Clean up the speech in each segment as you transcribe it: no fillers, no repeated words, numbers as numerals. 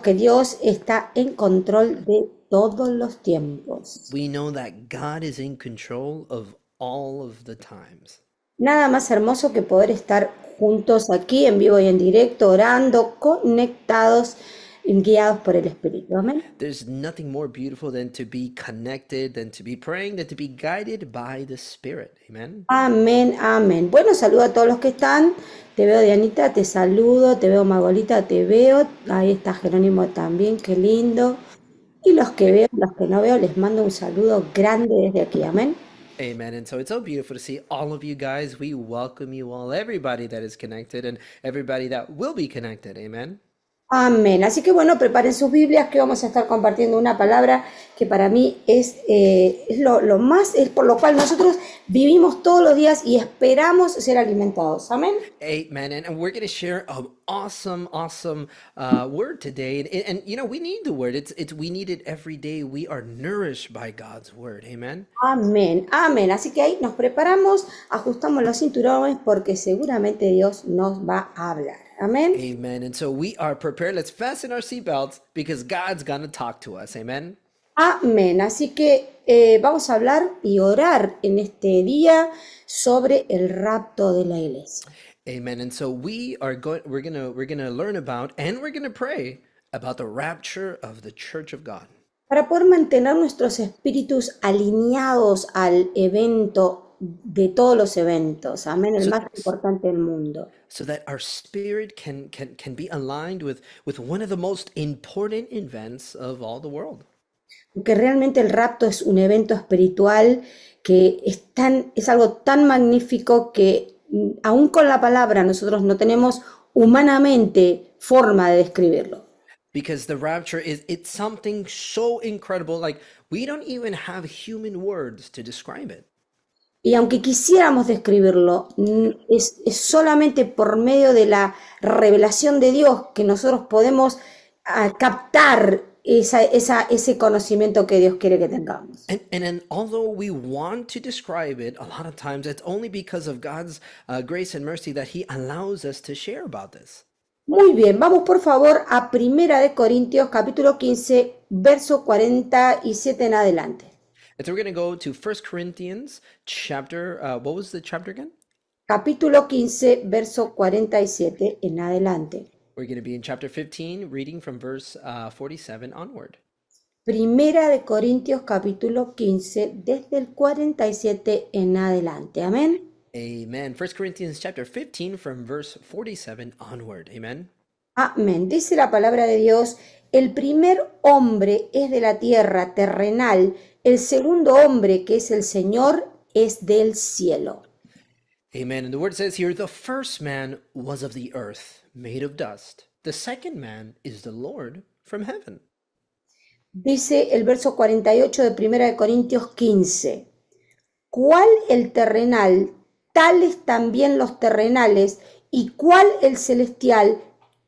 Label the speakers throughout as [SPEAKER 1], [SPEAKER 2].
[SPEAKER 1] que Dios está en control de todos los tiempos.
[SPEAKER 2] We know that God is in control of all of the times.
[SPEAKER 1] Nada más hermoso que poder estar juntos aquí en vivo y en directo, orando, conectados y guiados por el Espíritu. Amén.
[SPEAKER 2] There's nothing more beautiful than to be connected, than to be praying, than to be guided by the Spirit. Amen.
[SPEAKER 1] Amén, amén. Bueno, saludo a todos los que están. Te veo, Dianita, te saludo. Te veo, Margolita, te veo. Ahí está Jerónimo también, qué lindo. Y los que veo, los que no veo, les mando un saludo grande desde aquí. Amén.
[SPEAKER 2] Amen. And so it's so beautiful to see all of you guys. We welcome you all, everybody that is connected and everybody that will be connected. Amen.
[SPEAKER 1] Amén. Así que bueno, preparen sus Biblias que vamos a estar compartiendo una palabra que para mí es lo más, es por lo cual nosotros vivimos todos los días y esperamos ser alimentados. Amén.
[SPEAKER 2] Amen. And we're going to share an awesome word today. And you know, we need the word. We need it every day. We are nourished by God's word. Amen.
[SPEAKER 1] Amén. Amén. Así que ahí nos preparamos, ajustamos los cinturones porque seguramente Dios nos va a hablar. Amén.
[SPEAKER 2] Amen. And so we are prepared. Let's fasten our seatbelts because God's going to talk to us. Amen.
[SPEAKER 1] Amén. Así que vamos a hablar y orar en este día sobre el rapto de la iglesia.
[SPEAKER 2] Amen. And so we're gonna learn about and we're gonna pray about the rapture of the church of God.
[SPEAKER 1] Para poder mantener nuestros espíritus alineados al evento de todos los eventos, amén, el
[SPEAKER 2] So,
[SPEAKER 1] más importante del mundo.
[SPEAKER 2] so that our spirit can be aligned with one of the most important events of all the world.
[SPEAKER 1] Porque realmente el rapto es un evento espiritual que es algo tan magnífico que aún con la palabra nosotros no tenemos humanamente forma de describirlo.
[SPEAKER 2] Because the rapture it's something so incredible, like we don't even have human words to describe it.
[SPEAKER 1] Y aunque quisiéramos describirlo, es solamente por medio de la revelación de Dios que nosotros podemos captar ese conocimiento que Dios quiere que tengamos.
[SPEAKER 2] And although we want to describe it, a lot of times it's only because of God's grace and mercy that He allows us to share about this.
[SPEAKER 1] Muy bien, vamos por favor a Primera de Corintios capítulo 15, verso 47 en adelante.
[SPEAKER 2] And so we're going to go to First Corinthians chapter, what was the chapter again?
[SPEAKER 1] Capítulo 15, verso 47 en adelante.
[SPEAKER 2] We're going to be in chapter 15, reading from verse 47 onward.
[SPEAKER 1] Primera de Corintios capítulo 15, desde el 47 en adelante. Amén.
[SPEAKER 2] Amen. First Corinthians chapter 15 from verse 47 onward. Amen.
[SPEAKER 1] Amén. Dice la palabra de Dios, el primer hombre es de la tierra terrenal, el segundo hombre, que es el Señor, es del cielo.
[SPEAKER 2] Amen. And the word says here, the first man was of the earth, made of dust. The second man is the Lord from heaven.
[SPEAKER 1] Dice el verso 48 de Primera de Corintios 15, ¿cuál el terrenal? Tales también los terrenales, y cuál el celestial,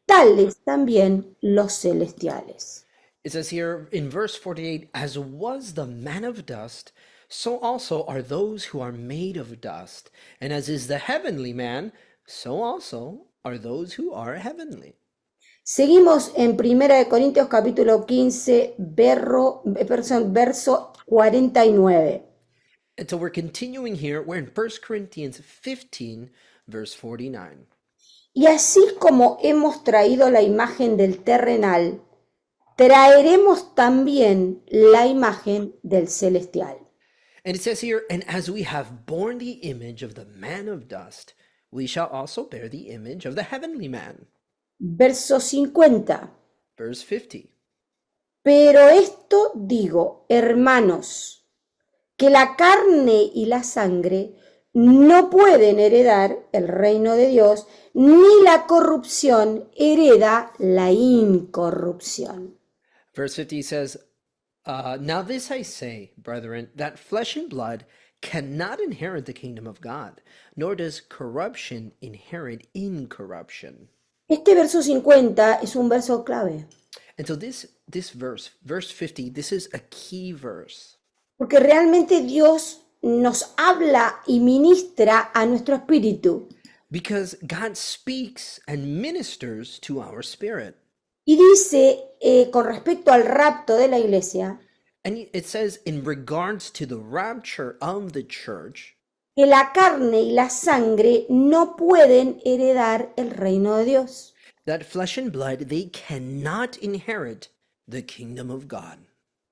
[SPEAKER 1] tales también los celestiales.
[SPEAKER 2] It says here in verse 48, as was the man of dust, so also are those who are made of dust. And as is the heavenly man, so also are those who are heavenly.
[SPEAKER 1] Seguimos en Primera de Corintios capítulo 15, verso 49.
[SPEAKER 2] And so we're continuing here. We're in 1 Corinthians 15, verse 49.
[SPEAKER 1] Y así como hemos traído la imagen del terrenal, traeremos también la imagen del celestial.
[SPEAKER 2] And it says here, and as we have borne the image of the man of dust, we shall also bear the image of the heavenly man.
[SPEAKER 1] Verso 50.
[SPEAKER 2] Verse 50.
[SPEAKER 1] Pero esto digo, hermanos, que la carne y la sangre no pueden heredar el reino de Dios, ni la corrupción hereda la incorrupción.
[SPEAKER 2] Verse 50 says, now this I say, brethren, that flesh and blood cannot inherit the kingdom of God, nor does corruption inherit incorruption.
[SPEAKER 1] Este verso 50 es un verso clave,
[SPEAKER 2] And so this verse, verse 50, this is a key verse.
[SPEAKER 1] porque realmente Dios nos habla y ministra a nuestro espíritu.
[SPEAKER 2] Because God speaks and ministers to our spirit.
[SPEAKER 1] Y dice con respecto al rapto de la iglesia,
[SPEAKER 2] And it says, in regards to the rapture of the church,
[SPEAKER 1] que la carne y la sangre no pueden heredar el reino de Dios.
[SPEAKER 2] that flesh and blood, they cannot inherit the kingdom of God.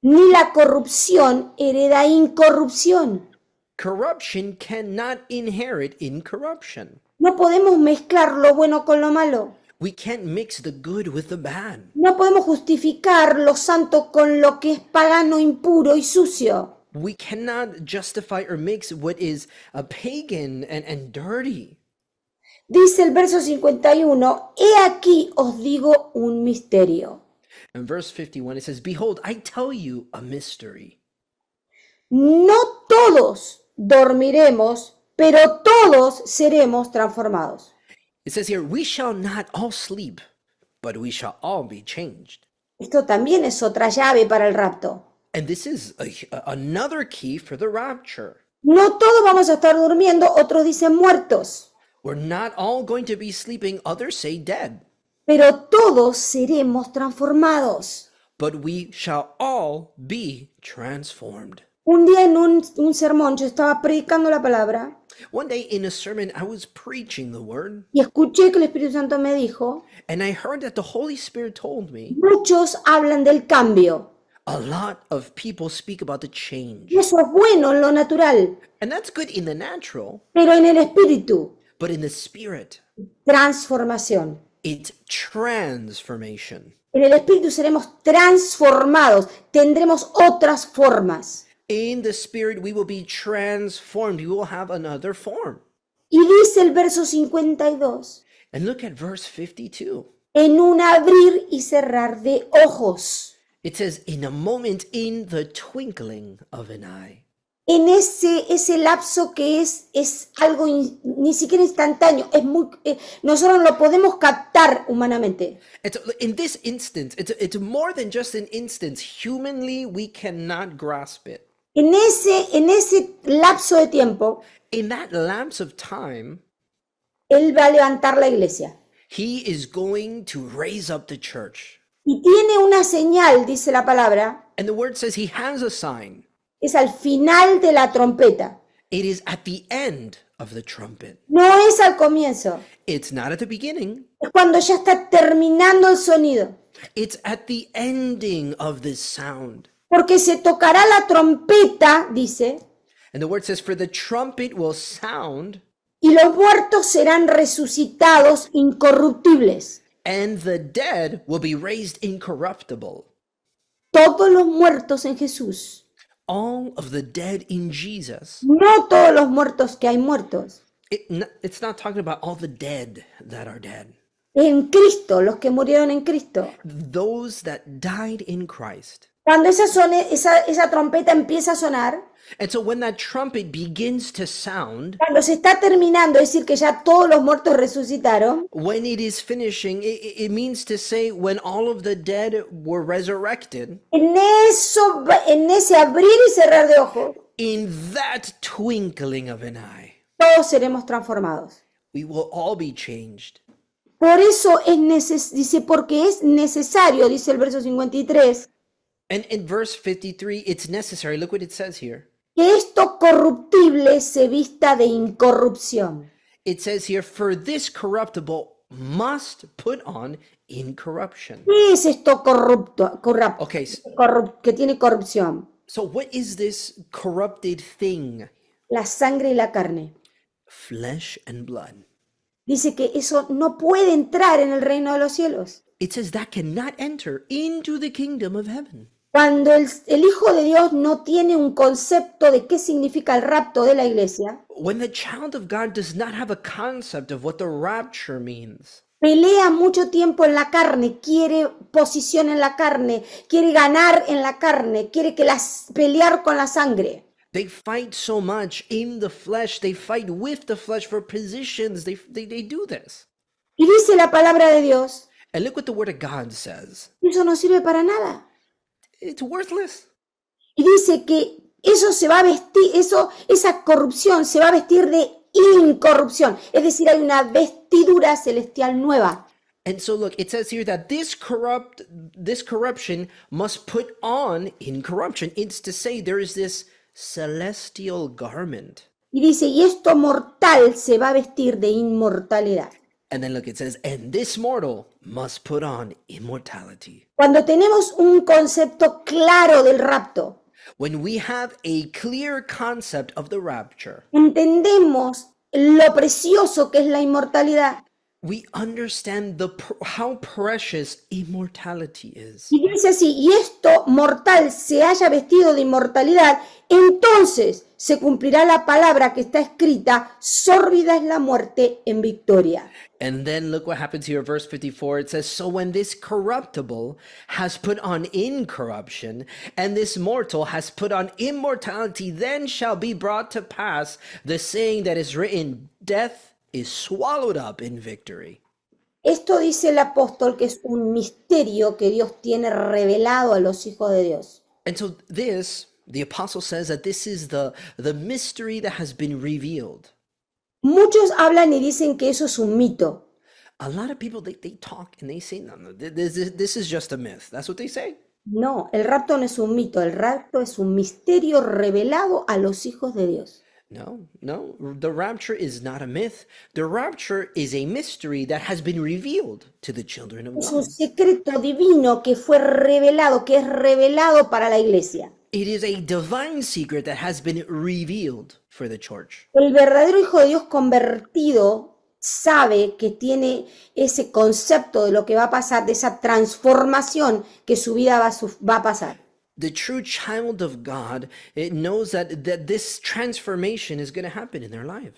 [SPEAKER 1] Ni la corrupción hereda incorrupción.
[SPEAKER 2] Corruption cannot inherit incorruption.
[SPEAKER 1] No podemos mezclar lo bueno con lo malo.
[SPEAKER 2] We can't mix the good with the bad.
[SPEAKER 1] No podemos justificar lo santo con lo que es pagano, impuro y sucio.
[SPEAKER 2] We cannot justify or mix what is a pagan and dirty.
[SPEAKER 1] Dice el verso 51, he aquí os digo un misterio.
[SPEAKER 2] In verse 51, it says, behold, I tell you a mystery.
[SPEAKER 1] No todos dormiremos, pero todos seremos transformados.
[SPEAKER 2] It says here, we shall not all sleep, but we shall all be changed.
[SPEAKER 1] Esto también es otra llave para el rapto.
[SPEAKER 2] And this is another key for the rapture.
[SPEAKER 1] No todos vamos a estar durmiendo, otros dicen muertos,
[SPEAKER 2] We're not all going to be sleeping, others say dead,
[SPEAKER 1] pero todos seremos transformados.
[SPEAKER 2] but we shall all be transformed.
[SPEAKER 1] Un día en un sermón yo estaba predicando la palabra
[SPEAKER 2] One day in a sermon, I was preaching the word,
[SPEAKER 1] y escuché que el Espíritu Santo me dijo,
[SPEAKER 2] and I heard that the Holy Spirit told me,
[SPEAKER 1] muchos hablan del cambio.
[SPEAKER 2] a lot of people speak about the change.
[SPEAKER 1] Y eso es bueno en lo natural,
[SPEAKER 2] And that's good in the natural,
[SPEAKER 1] pero en el espíritu,
[SPEAKER 2] but in the spirit,
[SPEAKER 1] transformación.
[SPEAKER 2] it's transformation.
[SPEAKER 1] En el espíritu seremos transformados, tendremos otras formas.
[SPEAKER 2] In the spirit, we will be transformed. We will have another form.
[SPEAKER 1] Y dice el verso 52,
[SPEAKER 2] And look at verse 52.
[SPEAKER 1] en un abrir y cerrar de ojos.
[SPEAKER 2] It says, in a moment, in the twinkling of an eye.
[SPEAKER 1] En ese lapso que es algo ni siquiera instantáneo, nosotros lo podemos captar humanamente.
[SPEAKER 2] In this instance, it's more than just an instance. Humanly, we cannot grasp it.
[SPEAKER 1] En ese lapso de tiempo,
[SPEAKER 2] In that lapse of time,
[SPEAKER 1] Él va a levantar la iglesia.
[SPEAKER 2] he is going to raise up the church.
[SPEAKER 1] Y tiene una señal, dice la palabra,
[SPEAKER 2] And the word says he has a sign.
[SPEAKER 1] es al final de la trompeta.
[SPEAKER 2] It is at the end of the trumpet.
[SPEAKER 1] No es al comienzo,
[SPEAKER 2] It's not at the beginning.
[SPEAKER 1] es cuando ya está terminando el sonido.
[SPEAKER 2] It's at the ending of this sound.
[SPEAKER 1] Porque se tocará la trompeta, dice,
[SPEAKER 2] And the word says, for the trumpet will sound,
[SPEAKER 1] y los muertos serán resucitados incorruptibles.
[SPEAKER 2] and the dead will be raised incorruptible.
[SPEAKER 1] Todos los muertos en Jesús.
[SPEAKER 2] All of the dead in Jesus.
[SPEAKER 1] No todos los muertos que hay muertos.
[SPEAKER 2] It's not talking about all the dead that are dead.
[SPEAKER 1] En Cristo, los que murieron en Cristo.
[SPEAKER 2] Those that died in Christ.
[SPEAKER 1] Cuando esa trompeta empieza a sonar,
[SPEAKER 2] And so when that trumpet begins to sound,
[SPEAKER 1] cuando se está terminando, es decir, que ya todos los muertos resucitaron,
[SPEAKER 2] when it is finishing, it means to say when all of the dead were resurrected,
[SPEAKER 1] en ese abrir y cerrar de ojos,
[SPEAKER 2] in that twinkling of an eye,
[SPEAKER 1] todos seremos transformados.
[SPEAKER 2] we will all be changed.
[SPEAKER 1] Por eso dice, porque es necesario, dice el verso 53,
[SPEAKER 2] And in verse 53, it's necessary. Look what it says here.
[SPEAKER 1] que esto corruptible se vista de incorrupción.
[SPEAKER 2] It says here, for this corruptible must put on incorruption.
[SPEAKER 1] ¿Qué es esto
[SPEAKER 2] Okay,
[SPEAKER 1] que tiene corrupción?
[SPEAKER 2] so what is this corrupted thing?
[SPEAKER 1] La sangre y la carne.
[SPEAKER 2] Flesh and blood.
[SPEAKER 1] Dice que eso no puede entrar en el reino de los cielos.
[SPEAKER 2] It says that cannot enter into the kingdom of heaven.
[SPEAKER 1] Cuando el Hijo de Dios no tiene un concepto de qué significa el rapto de la iglesia,
[SPEAKER 2] When the child of God does not have a concept of what the rapture means,
[SPEAKER 1] pelea mucho tiempo en la carne, quiere posición en la carne, quiere ganar en la carne, quiere pelear con la sangre.
[SPEAKER 2] they fight so much in the flesh, they fight with the flesh for positions, they do this.
[SPEAKER 1] Y dice la palabra de Dios,
[SPEAKER 2] And look what the word of God says.
[SPEAKER 1] eso no sirve para nada.
[SPEAKER 2] It's worthless.
[SPEAKER 1] Y dice que eso se va a vestir, esa corrupción se va a vestir de incorrupción. Es decir, hay una vestidura celestial nueva.
[SPEAKER 2] And so look, it says here that this corruption must put on incorruption. It's to say there is this celestial garment.
[SPEAKER 1] Y dice, y esto mortal se va a vestir de inmortalidad.
[SPEAKER 2] And then look, it says, and this mortal must put on immortality.
[SPEAKER 1] Cuando tenemos un concepto claro del rapto,
[SPEAKER 2] When we have a clear concept of the rapture,
[SPEAKER 1] entendemos lo precioso que es la inmortalidad.
[SPEAKER 2] we understand how precious immortality is.
[SPEAKER 1] Y dice así, y esto mortal se haya vestido de inmortalidad, entonces se cumplirá la palabra que está escrita, sórbida es la muerte en victoria.
[SPEAKER 2] And then look what happens here, verse 54. It says, so when this corruptible has put on incorruption, and this mortal has put on immortality, then shall be brought to pass the saying that is written, death is swallowed up in victory.
[SPEAKER 1] Esto dice el apóstol que es un misterio que Dios tiene revelado a los hijos de Dios.
[SPEAKER 2] And so this, the apostle says that this is the mystery that has been revealed.
[SPEAKER 1] Muchos hablan y dicen que eso es un mito.
[SPEAKER 2] A lot of people, they talk and they say, no, this is just a myth. That's what they say.
[SPEAKER 1] No, el rapto no es un mito, el rapto es un misterio revelado a los hijos de Dios.
[SPEAKER 2] No, the rapture is not a myth. The rapture is a mystery that has been revealed to the children of
[SPEAKER 1] Es
[SPEAKER 2] God.
[SPEAKER 1] un secreto divino que fue revelado, que es revelado para la iglesia.
[SPEAKER 2] It is a divine secret that has been revealed for the church.
[SPEAKER 1] El verdadero hijo de Dios convertido sabe que tiene ese concepto de lo que va a pasar, de esa transformación que su vida va a pasar.
[SPEAKER 2] The true child of God, it knows that this transformation is going to happen in their life.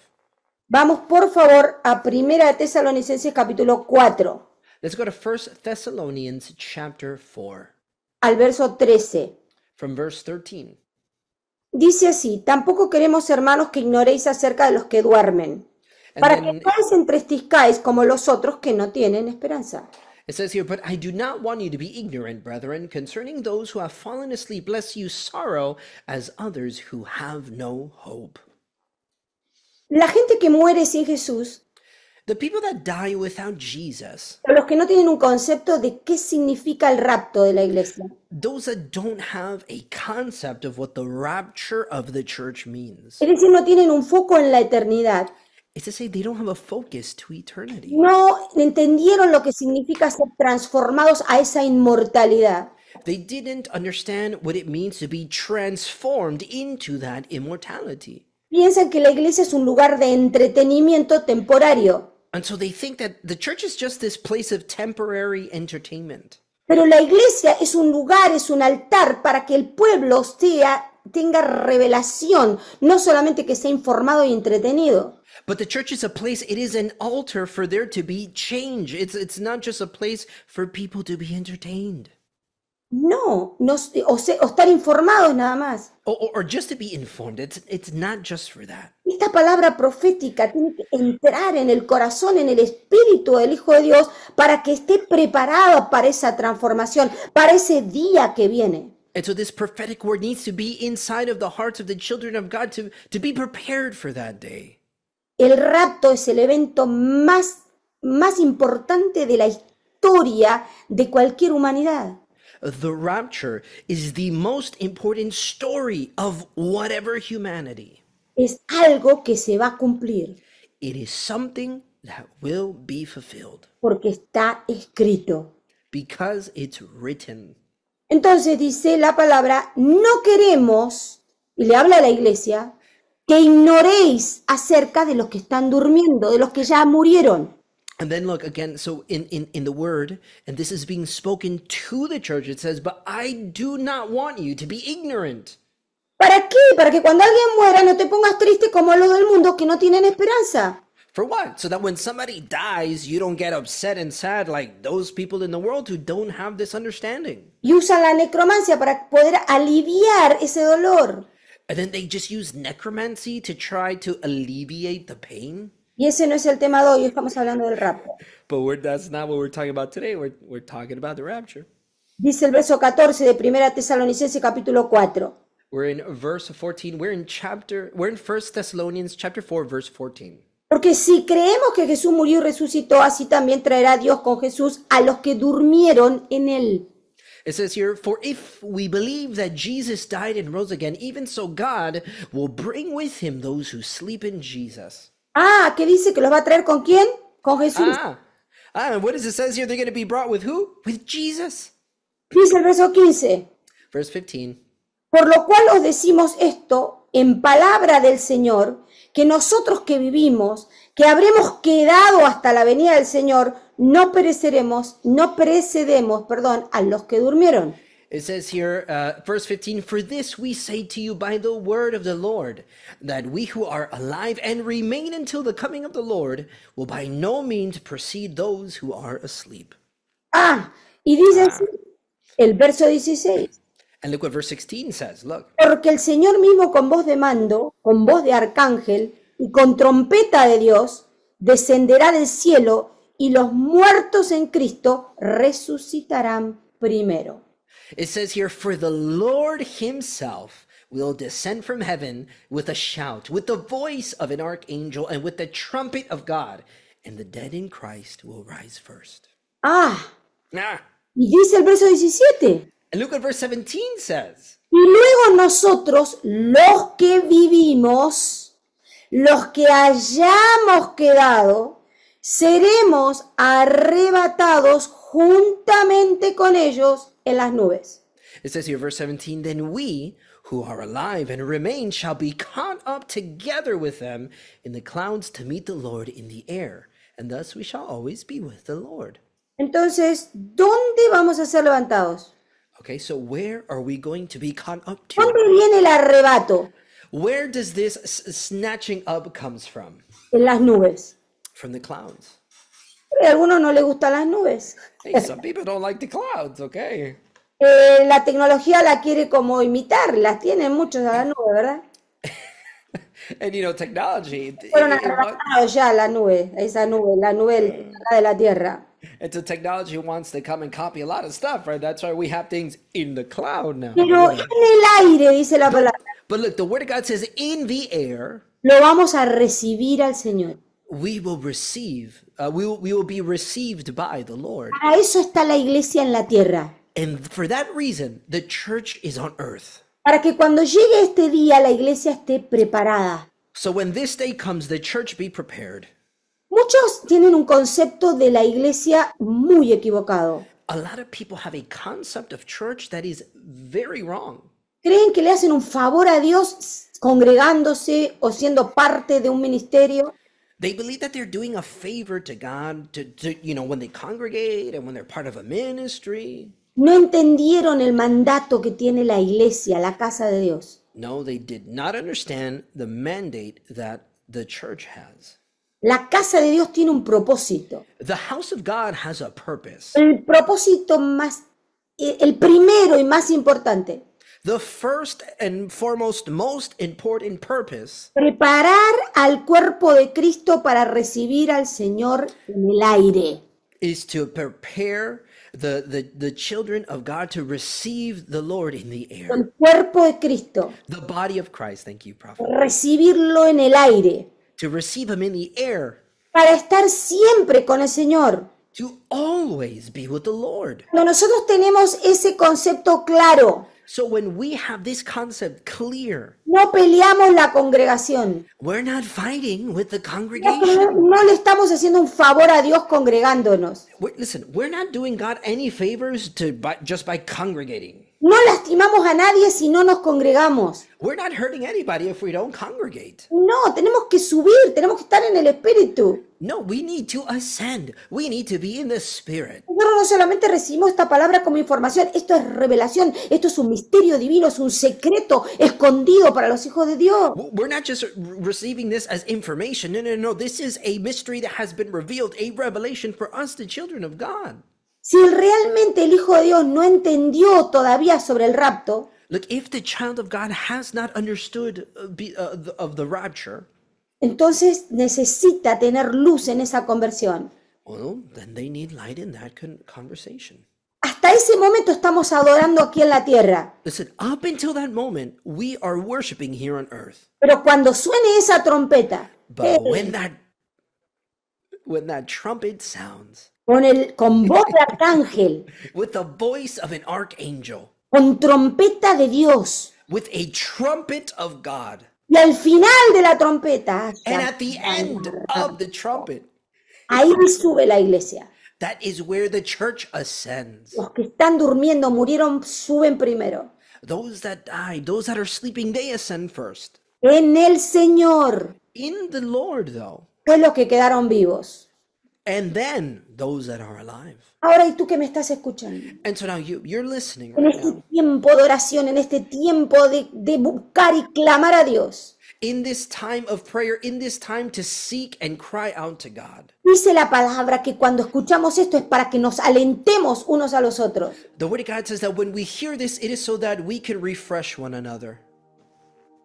[SPEAKER 1] Vamos por favor a 1 Tesalonicenses capítulo 4,
[SPEAKER 2] Let's go to 1 Thessalonians chapter 4,
[SPEAKER 1] al verso 13.
[SPEAKER 2] from verse 13.
[SPEAKER 1] Dice así, tampoco queremos, hermanos, que ignoréis acerca de los que duermen,
[SPEAKER 2] And
[SPEAKER 1] para que
[SPEAKER 2] then
[SPEAKER 1] no os entristezcáis como los otros que no tienen esperanza.
[SPEAKER 2] it says here, but I do not want you to be ignorant, brethren, concerning those who have fallen asleep, lest you sorrow as others who have no hope.
[SPEAKER 1] La gente que muere sin Jesús,
[SPEAKER 2] The people that die without Jesus,
[SPEAKER 1] o los que no tienen un concepto de qué significa el rapto de la iglesia,
[SPEAKER 2] those that don't have a concept of what the rapture of the church means,
[SPEAKER 1] es decir, no tienen un foco en la eternidad,
[SPEAKER 2] it's to say they don't have a focus to eternity.
[SPEAKER 1] no entendieron lo que significa ser transformados a esa inmortalidad.
[SPEAKER 2] They didn't understand what it means to be transformed into that immortality.
[SPEAKER 1] Piensan que la iglesia es un lugar de entretenimiento temporario,
[SPEAKER 2] And so they think that the church is just this place of temporary entertainment.
[SPEAKER 1] pero la iglesia es un lugar, es un altar para que el pueblo tenga revelación, no solamente que sea informado y entretenido.
[SPEAKER 2] But the church is a place, it is an altar for there to be change. It's not just a place for people to be entertained.
[SPEAKER 1] No, o estar informados nada más.
[SPEAKER 2] Or just to be informed. It's not just for that.
[SPEAKER 1] Esta palabra profética tiene que entrar en el corazón, en el espíritu del Hijo de Dios, para que esté preparado para esa transformación, para ese día que viene.
[SPEAKER 2] And so this prophetic word needs to be inside of the hearts of the children of God to be prepared for that day.
[SPEAKER 1] El rapto es el evento más importante de la historia de cualquier humanidad.
[SPEAKER 2] The rapture is the most important story of whatever humanity.
[SPEAKER 1] Es algo que se va a cumplir
[SPEAKER 2] It is something that will be fulfilled
[SPEAKER 1] porque está escrito.
[SPEAKER 2] because it's written.
[SPEAKER 1] Entonces dice la palabra, no queremos, y le habla a la iglesia, que ignoréis acerca de los que están durmiendo, de los que ya murieron.
[SPEAKER 2] And then look again, so in the word, and this is being spoken to the church, it says, but I do not want you to be ignorant.
[SPEAKER 1] ¿Para qué? Para que cuando alguien muera no te pongas triste como los del mundo que no tienen esperanza.
[SPEAKER 2] For what? So that when somebody dies, you don't get upset and sad like those people in the world who don't have this understanding.
[SPEAKER 1] Y usan la necromancia para poder aliviar ese dolor.
[SPEAKER 2] And then they just use necromancy to try to alleviate the pain.
[SPEAKER 1] Y ese no es el tema de hoy, estamos hablando del rapto.
[SPEAKER 2] But that's not what we're talking about today. We're talking about the rapture.
[SPEAKER 1] Dice el verso 14 de 1 Tesalonicenses capítulo 4.
[SPEAKER 2] We're in verse 14. We're in 1 Thessalonians chapter 4, verse 14.
[SPEAKER 1] Porque si creemos que Jesús murió y resucitó, así también traerá Dios con Jesús a los que durmieron en él.
[SPEAKER 2] It says here, for if we believe that Jesus died and rose again, even so God will bring with him those who sleep in Jesus.
[SPEAKER 1] Ah, ¿qué dice que los va a traer con quién? Con Jesús.
[SPEAKER 2] And what does it says here? They're going to be brought with who? With Jesus.
[SPEAKER 1] Dice el verso 15.
[SPEAKER 2] Verse 15.
[SPEAKER 1] Por lo cual os decimos esto en palabra del Señor, que nosotros que vivimos, que habremos quedado hasta la venida del Señor, no precedemos, a los que durmieron.
[SPEAKER 2] It says here, verse 15, for this we say to you by the word of the Lord, that we who are alive and remain until the coming of the Lord will by no means precede those who are asleep.
[SPEAKER 1] Ah, y dice así, el verso 16.
[SPEAKER 2] And look what verse 16 says, look.
[SPEAKER 1] Porque el Señor mismo con voz de mando, con voz de arcángel y con trompeta de Dios, descenderá del cielo y los muertos en Cristo resucitarán primero.
[SPEAKER 2] It says here, for the Lord himself will descend from heaven with a shout, with the voice of an archangel, and with the trumpet of God, and the dead in Christ will rise first.
[SPEAKER 1] Ah, y dice el verso 17.
[SPEAKER 2] And look what verse 17 says.
[SPEAKER 1] Y luego nosotros, los que vivimos, los que hayamos quedado, seremos arrebatados juntamente con ellos en las nubes.
[SPEAKER 2] It says here, verse 17, then we who are alive and remain shall be caught up together with them in the clouds to meet the Lord in the air, and thus we shall always be with the Lord.
[SPEAKER 1] Entonces, ¿dónde vamos a ser levantados?
[SPEAKER 2] Okay, so where are we going to be caught up to?
[SPEAKER 1] ¿Dónde viene el arrebato?
[SPEAKER 2] Where does this snatching up comes from?
[SPEAKER 1] En las nubes.
[SPEAKER 2] From the clouds.
[SPEAKER 1] A algunos no les gustan las nubes.
[SPEAKER 2] Hey, some people don't like the clouds, okay?
[SPEAKER 1] La tecnología la quiere como imitar, las tienen muchos a la nube, ¿verdad?
[SPEAKER 2] And you know, technology.
[SPEAKER 1] Fueron arrebatados ya la nube, la nube de la tierra.
[SPEAKER 2] And so technology wants to come and copy a lot of stuff, right? That's why we have things in the cloud now.
[SPEAKER 1] Pero en el aire, dice la palabra.
[SPEAKER 2] But look, the word of God says, in the air,
[SPEAKER 1] lo vamos a recibir al Señor.
[SPEAKER 2] We will receive, we will be received by the Lord.
[SPEAKER 1] Para eso está la iglesia en la tierra.
[SPEAKER 2] And for that reason, the church is on earth.
[SPEAKER 1] Para que cuando llegue este día la iglesia esté preparada.
[SPEAKER 2] So when this day comes, the church be prepared.
[SPEAKER 1] Muchos tienen un concepto de la iglesia muy equivocado.
[SPEAKER 2] A lot of people have a concept of church that is very wrong.
[SPEAKER 1] Creen que le hacen un favor a Dios congregándose o siendo parte de un ministerio.
[SPEAKER 2] They believe that they're doing a favor to God, when they congregate and when they're part of a ministry.
[SPEAKER 1] No entendieron el mandato que tiene la iglesia, la casa de Dios.
[SPEAKER 2] No, they did not understand the mandate that the church has.
[SPEAKER 1] La casa de Dios tiene un propósito.
[SPEAKER 2] The house of God has a purpose.
[SPEAKER 1] El propósito el primero y más importante.
[SPEAKER 2] The first and foremost, most important purpose.
[SPEAKER 1] Preparar al cuerpo de Cristo para recibir al Señor en el aire.
[SPEAKER 2] Is to prepare the children of God to receive the Lord in the air.
[SPEAKER 1] El cuerpo de Cristo.
[SPEAKER 2] The body of Christ, thank you, prophet.
[SPEAKER 1] Recibirlo en el aire.
[SPEAKER 2] To receive him in the air.
[SPEAKER 1] Para estar siempre con el Señor.
[SPEAKER 2] To always be with the Lord.
[SPEAKER 1] Cuando nosotros tenemos ese concepto claro.
[SPEAKER 2] So when we have this concept clear,
[SPEAKER 1] no peleamos la congregación.
[SPEAKER 2] We're not fighting with the congregation.
[SPEAKER 1] No le estamos haciendo un favor a Dios congregándonos.
[SPEAKER 2] Listen, we're not doing God any favors just by congregating.
[SPEAKER 1] No lastimamos a nadie si no nos congregamos.
[SPEAKER 2] We're not hurting anybody if we don't congregate.
[SPEAKER 1] No, tenemos que subir, tenemos que estar en el espíritu.
[SPEAKER 2] No, we need to ascend. We need to be in the spirit.
[SPEAKER 1] Nosotros no solamente recibimos esta palabra como información, esto es revelación, esto es un misterio divino, es un secreto escondido para los hijos de Dios.
[SPEAKER 2] We're not just receiving this as information. No. This is a mystery that has been revealed, a revelation for us, the children of God.
[SPEAKER 1] Si realmente el Hijo de Dios no entendió todavía sobre el rapto,
[SPEAKER 2] look, if the child of God has not understood of the rapture,
[SPEAKER 1] entonces necesita tener luz en esa conversión.
[SPEAKER 2] Well, then they need light in that conversation.
[SPEAKER 1] Hasta ese momento estamos adorando aquí en la tierra.
[SPEAKER 2] Listen, up until that moment, we are worshiping here on earth.
[SPEAKER 1] Pero cuando suene esa trompeta,
[SPEAKER 2] but when that when that trumpet sounds
[SPEAKER 1] con voz de arcángel,
[SPEAKER 2] with the voice of an archangel,
[SPEAKER 1] con trompeta de Dios.
[SPEAKER 2] with a trumpet of God.
[SPEAKER 1] Y al final de la trompeta,
[SPEAKER 2] And at the end of the trumpet,
[SPEAKER 1] ahí sube la iglesia.
[SPEAKER 2] that is where the church ascends.
[SPEAKER 1] Los que están durmiendo, murieron, suben primero.
[SPEAKER 2] Those that died, those that are sleeping, they ascend first.
[SPEAKER 1] En el Señor
[SPEAKER 2] In the Lord, though.
[SPEAKER 1] fue los que quedaron vivos.
[SPEAKER 2] And then those that are alive.
[SPEAKER 1] Ahora, ¿y tú que me estás escuchando?
[SPEAKER 2] And so now you're listening
[SPEAKER 1] En
[SPEAKER 2] right
[SPEAKER 1] este
[SPEAKER 2] now.
[SPEAKER 1] tiempo de oración, en este tiempo de buscar y clamar a Dios,
[SPEAKER 2] In this time of prayer, in this time to seek and cry out to God.
[SPEAKER 1] dice la palabra que cuando escuchamos esto es para que nos alentemos unos a los otros.
[SPEAKER 2] The Word of God says that when we hear this, it is so that we can refresh one another.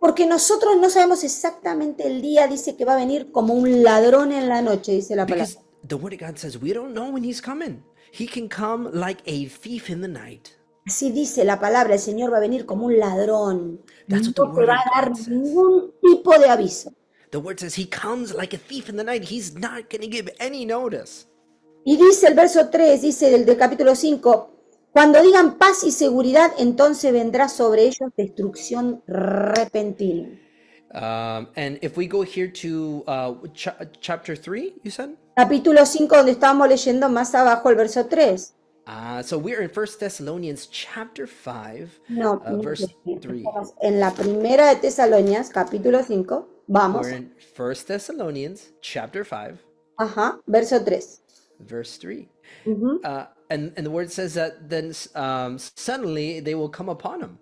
[SPEAKER 1] Porque nosotros no sabemos exactamente el día, dice que va a venir como un ladrón en la noche, dice la palabra.
[SPEAKER 2] Because the Word of God says we don't know when He's coming. He can come like a thief in the night.
[SPEAKER 1] Así dice la palabra, el Señor va a venir como un ladrón.
[SPEAKER 2] That's
[SPEAKER 1] No
[SPEAKER 2] what the
[SPEAKER 1] te
[SPEAKER 2] word
[SPEAKER 1] va
[SPEAKER 2] of
[SPEAKER 1] a dar
[SPEAKER 2] God says.
[SPEAKER 1] ningún tipo de aviso.
[SPEAKER 2] The Word says He comes like a thief in the night. He's not going to give any notice.
[SPEAKER 1] Y dice el verso 3, dice del capítulo 5, cuando digan paz y seguridad, entonces vendrá sobre ellos destrucción repentina.
[SPEAKER 2] And if we go here to chapter 3, you said?
[SPEAKER 1] Capítulo 5, donde estábamos leyendo más abajo el verso 3.
[SPEAKER 2] So we're in 1 Thessalonians chapter 5,
[SPEAKER 1] No,
[SPEAKER 2] verse 3.
[SPEAKER 1] en la primera de Tesalonias, capítulo 5, vamos.
[SPEAKER 2] We're in 1 Thessalonians chapter 5,
[SPEAKER 1] Ajá, verso 3.
[SPEAKER 2] verse 3.
[SPEAKER 1] Ujú.
[SPEAKER 2] And the word says that then suddenly they will come upon him.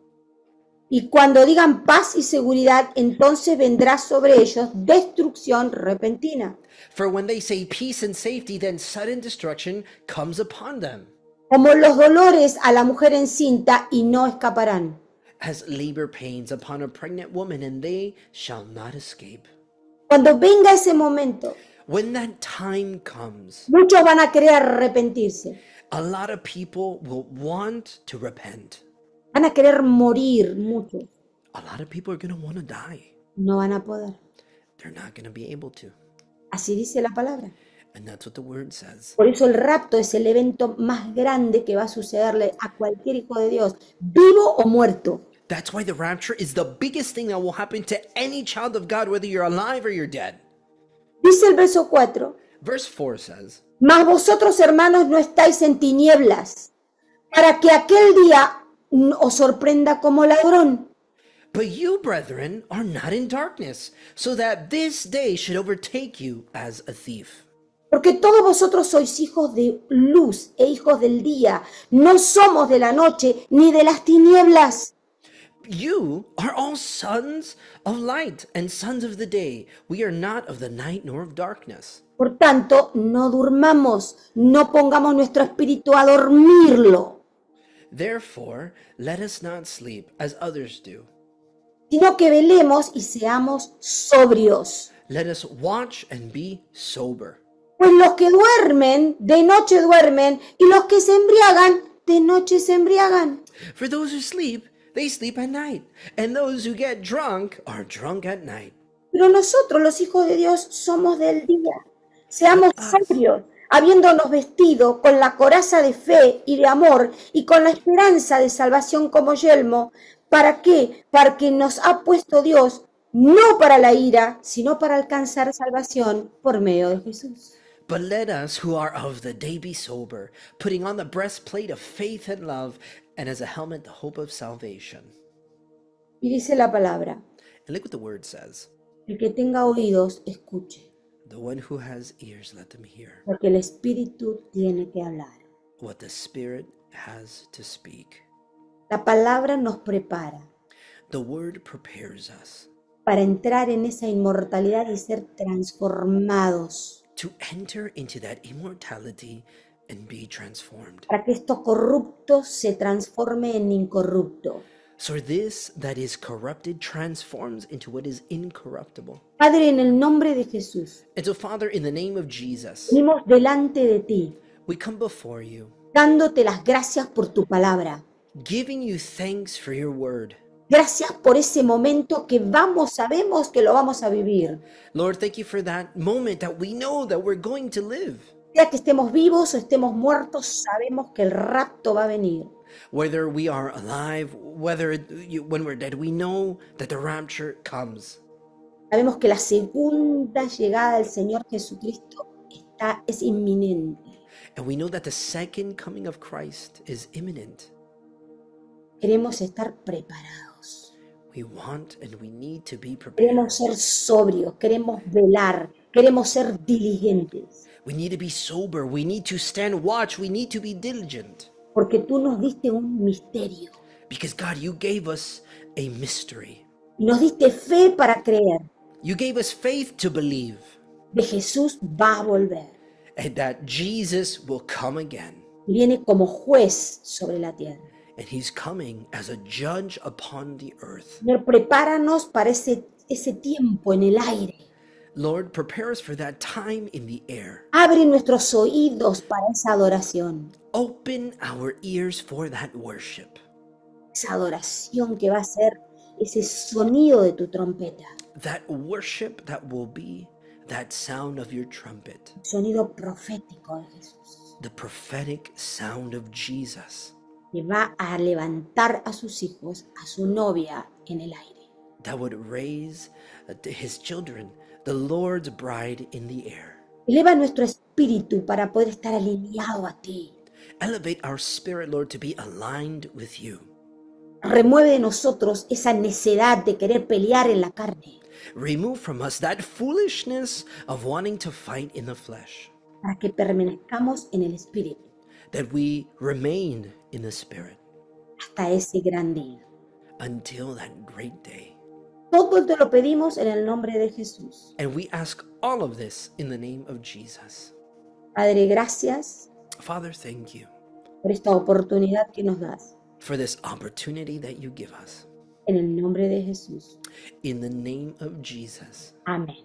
[SPEAKER 1] Y cuando digan paz y seguridad, entonces vendrá sobre ellos destrucción repentina,
[SPEAKER 2] For when they say peace and safety, then sudden destruction comes upon them,
[SPEAKER 1] como los dolores a la mujer encinta, y no escaparán.
[SPEAKER 2] as labor pains upon a pregnant woman, and they shall not escape.
[SPEAKER 1] Cuando venga ese momento,
[SPEAKER 2] When that time comes,
[SPEAKER 1] muchos van a querer arrepentirse,
[SPEAKER 2] a lot of people will want to repent.
[SPEAKER 1] van a querer morir muchos,
[SPEAKER 2] A lot of people are going to want to die.
[SPEAKER 1] no van a poder.
[SPEAKER 2] They're not going to be able to.
[SPEAKER 1] Así dice la palabra.
[SPEAKER 2] And that's what the word says.
[SPEAKER 1] Por eso el rapto es el evento más grande que va a sucederle a cualquier hijo de Dios, vivo o muerto.
[SPEAKER 2] That's why the rapture is the biggest thing that will happen to any child of God, whether you're alive or you're dead.
[SPEAKER 1] Dice el verso 4,
[SPEAKER 2] Verse 4 says,
[SPEAKER 1] mas vosotros hermanos no estáis en tinieblas, para que aquel día os sorprenda como ladrón.
[SPEAKER 2] but you, brethren, are not in darkness, so that this day should overtake you as a thief.
[SPEAKER 1] Porque todos vosotros sois hijos de luz e hijos del día, no somos de la noche ni de las tinieblas.
[SPEAKER 2] You are all sons of light and sons of the day. We are not of the night nor of darkness.
[SPEAKER 1] Por tanto, no durmamos, no pongamos nuestro espíritu a dormirlo,
[SPEAKER 2] Therefore, let us not sleep as others do.
[SPEAKER 1] sino que velemos y seamos sobrios.
[SPEAKER 2] Let us watch and be sober.
[SPEAKER 1] Pues los que duermen, de noche duermen, y los que se embriagan, de noche se embriagan.
[SPEAKER 2] For those who sleep, they sleep at night, and those who get drunk are drunk at night.
[SPEAKER 1] Pero nosotros, los hijos de Dios, somos del día. Seamos sobrios, habiéndonos vestido con la coraza de fe y de amor y con la esperanza de salvación como yelmo. ¿Para qué? Para que nos ha puesto Dios, no para la ira, sino para alcanzar salvación por medio de Jesús.
[SPEAKER 2] But let us who are of the day be sober, putting on the breastplate of faith and love, and as a helmet the hope of salvation.
[SPEAKER 1] Y dice la palabra,
[SPEAKER 2] And look what the word says.
[SPEAKER 1] el que tenga oídos, escuche,
[SPEAKER 2] The one who has ears, let them hear
[SPEAKER 1] porque el Espíritu tiene que hablar.
[SPEAKER 2] what the Spirit has to speak.
[SPEAKER 1] La palabra nos prepara
[SPEAKER 2] The word prepares us
[SPEAKER 1] para entrar en esa inmortalidad y ser transformados,
[SPEAKER 2] to enter into that immortality and be transformed.
[SPEAKER 1] para que esto corrupto se transforme en incorrupto.
[SPEAKER 2] So this that is corrupted transforms into what is incorruptible.
[SPEAKER 1] Padre, en el nombre de Jesús,
[SPEAKER 2] And so, Father, in the name of Jesus,
[SPEAKER 1] venimos delante de ti,
[SPEAKER 2] we come before you,
[SPEAKER 1] dándote las gracias por tu palabra,
[SPEAKER 2] giving you thanks for your word,
[SPEAKER 1] Gracias por ese momento que sabemos que lo vamos a vivir.
[SPEAKER 2] Lord, thank you for that moment that we know that we're going to live.
[SPEAKER 1] Sea que estemos vivos o estemos muertos, sabemos que el rapto va a venir.
[SPEAKER 2] Whether we are alive, when we're dead, we know that the rapture comes.
[SPEAKER 1] Sabemos que la segunda llegada del Señor Jesucristo es inminente.
[SPEAKER 2] And we know that the second coming of Christ is imminent.
[SPEAKER 1] Queremos estar preparados.
[SPEAKER 2] We want and we need to be prepared.
[SPEAKER 1] Queremos ser sobrios, queremos velar, queremos ser diligentes.
[SPEAKER 2] We need to be sober. We need to stand watch. We need to be diligent.
[SPEAKER 1] Porque tú nos diste un misterio.
[SPEAKER 2] Because God, you gave us a mystery.
[SPEAKER 1] Y nos diste fe para creer.
[SPEAKER 2] You gave us faith to believe.
[SPEAKER 1] De Jesús va a volver.
[SPEAKER 2] And that Jesus will come again.
[SPEAKER 1] Y viene como juez sobre la tierra.
[SPEAKER 2] And he's coming as a judge upon the earth.
[SPEAKER 1] Señor, prepáranos para ese tiempo en el aire.
[SPEAKER 2] Lord, prepare us for that time in the air.
[SPEAKER 1] Abre nuestros oídos para esa adoración.
[SPEAKER 2] Open our ears for that worship.
[SPEAKER 1] Esa adoración que va a ser ese sonido de tu trompeta.
[SPEAKER 2] That worship that will be that sound of your trumpet.
[SPEAKER 1] Sonido profético de Jesús.
[SPEAKER 2] The prophetic sound of Jesus.
[SPEAKER 1] Que va a levantar a sus hijos, a su novia en el aire.
[SPEAKER 2] That would raise his children, the Lord's bride in the air.
[SPEAKER 1] Eleva nuestro espíritu para poder estar alineado a ti.
[SPEAKER 2] Elevate our spirit, Lord, to be aligned with you.
[SPEAKER 1] Remueve de nosotros esa necedad de querer pelear en la carne.
[SPEAKER 2] Remove from us that foolishness of wanting to fight in the flesh.
[SPEAKER 1] Para que permanezcamos en el espíritu.
[SPEAKER 2] That we remain in the spirit.
[SPEAKER 1] Hasta ese gran día.
[SPEAKER 2] Until that great day.
[SPEAKER 1] Todo te lo pedimos en el nombre de Jesús.
[SPEAKER 2] And we ask all of this in the name of Jesus.
[SPEAKER 1] Padre, gracias
[SPEAKER 2] Father, thank you
[SPEAKER 1] por esta oportunidad que nos das.
[SPEAKER 2] for this opportunity that you give us.
[SPEAKER 1] En el nombre de Jesús.
[SPEAKER 2] In the name of Jesus.
[SPEAKER 1] Amén.